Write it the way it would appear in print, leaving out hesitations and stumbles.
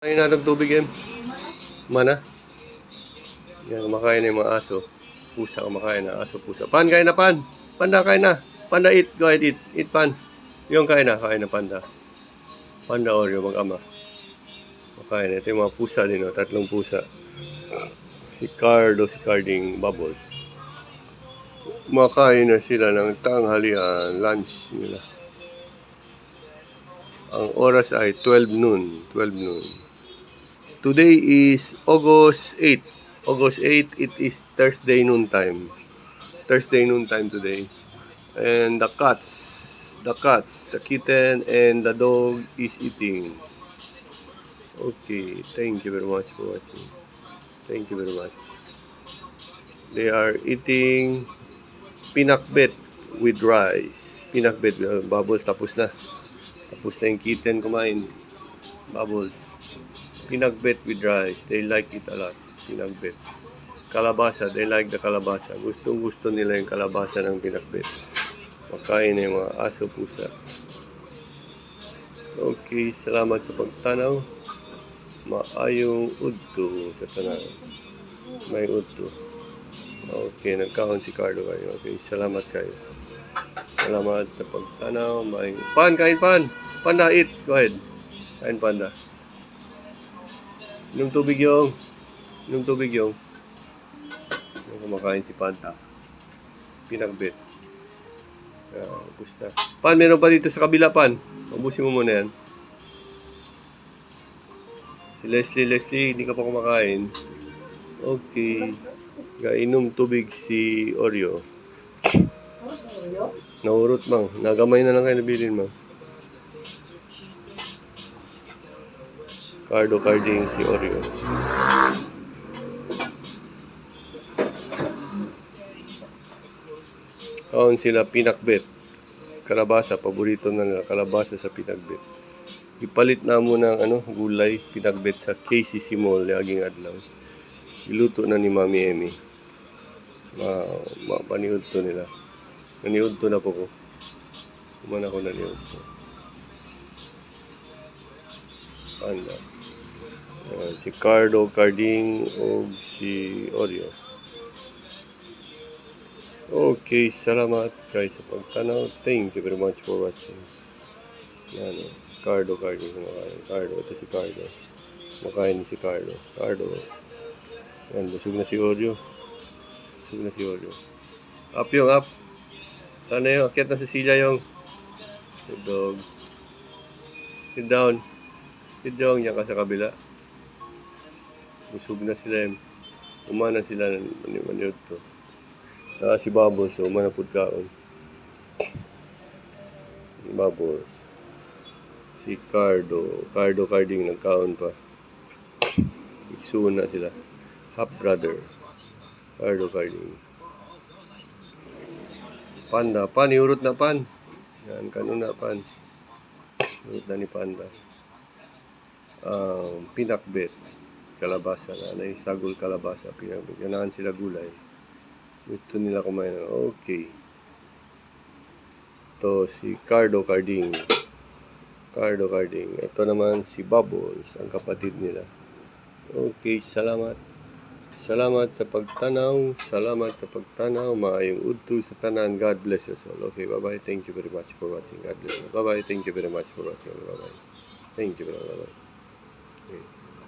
Kain na ng tubig yan. Mana? Yan, kumakain na yung mga aso. Pusa kumakain na. Aso, pusa. Pan, kain na, pan. Panda, kain na. Panda, eat. Go ahead, eat. Eat, pan. Yung kain na. Kain na, panda. Panda Oreo, mag-ama. Kumakain na. Ito yung mga pusa din, oh. Tatlong pusa. Si Cardo, si Carding, Bubbles. Kumakain na sila ng tanghalian. Lunch nila. Ang oras ay 12 noon. 12 noon. Today is August 8. August 8, it is Thursday noon time. Thursday noon time today. And the kitten and the dog is eating. Okay, thank you very much for watching. Thank you very much. They are eating pinakbet with rice. Pinakbet, Bubbles, tapos na. Tapos na yung kitten kumain. Bubbles. Pinakbet with rice. They like it a lot. Pinakbet. Kalabasa. They like the kalabasa. Gustong-gusto nila yung kalabasa ng pinakbet. Makain na yung mga aso, pusa. Okay. Salamat sa pagtanaw. Maayong udto sa tanan. May udto. Okay. Nagkahon si Cardo kayo. Okay. Salamat kayo. Salamat sa pagtanaw. Maayong... Pan! Kain pan! Panda, eat. Go ahead. Kain panda. Inom tubig yung. Inom tubig yung. Kumakain si Panda. Pinagbit. Gusto. Pan, meron pa dito sa kabila, Pan. Ubusin mo muna yan. Si Leslie, hindi ka pa kumakain. Okay. Inom tubig si Oreo. Naurot, mang. Nagamay na lang kayo nabilin, mang. Cardo, Carding, si Oreo. Kaon sila pinakbet. Kalabasa, paborito na nila. Kalabasa sa pinakbet. Ipalit na mo ng gulay, pinakbet sa KCC Mall, laging adlaw. Iluto na ni Mami Emmy. Mapaniud to nila. Naniud to na po ko. Kuman ako naniud to. Panda. Si Cardo, Carding, o si Oreo. Okay, salamat guys sa pagtanaw. Thank you very much for watching. Yan, Cardo, Carding, kumakain. Cardo, ito si Cardo. Kumakain si Cardo. Cardo. Yan, busog na si Oreo. Busog na si Oreo. Up yung, up. Sana yung, akyat na si Sila yung. Good dog. Sit down. Sit down, yan ka sa kabila. Busog na sila. Umana sila maniod to. Si Bubbles, so umanapod kaon. Si Bubbles. Si Cardo. Carding, nagkaon pa. Iksuon na sila. Half brother. Cardo, Carding. Panda. Pan, iurot na pan. Yan, kanuna pan. Iurot na ni Panda. Pinakbet. Kalabasa na. Sagol kalabasa. Pinakbet. Ganahan sila gulay. Gusto nila kumain. Okay. Ito si Cardo, Carding. Cardo, Carding. Ito naman si Bubbles, ang kapatid nila. Okay, salamat. Salamat sa pagtanaw. Salamat sa pagtanaw. Maayong udto sa tanan. God bless us all. Okay, bye-bye. Thank you very much for watching. God bless you. Bye-bye. Thank you very much for watching. Bye-bye. Thank you very much. Bye-bye. Okay.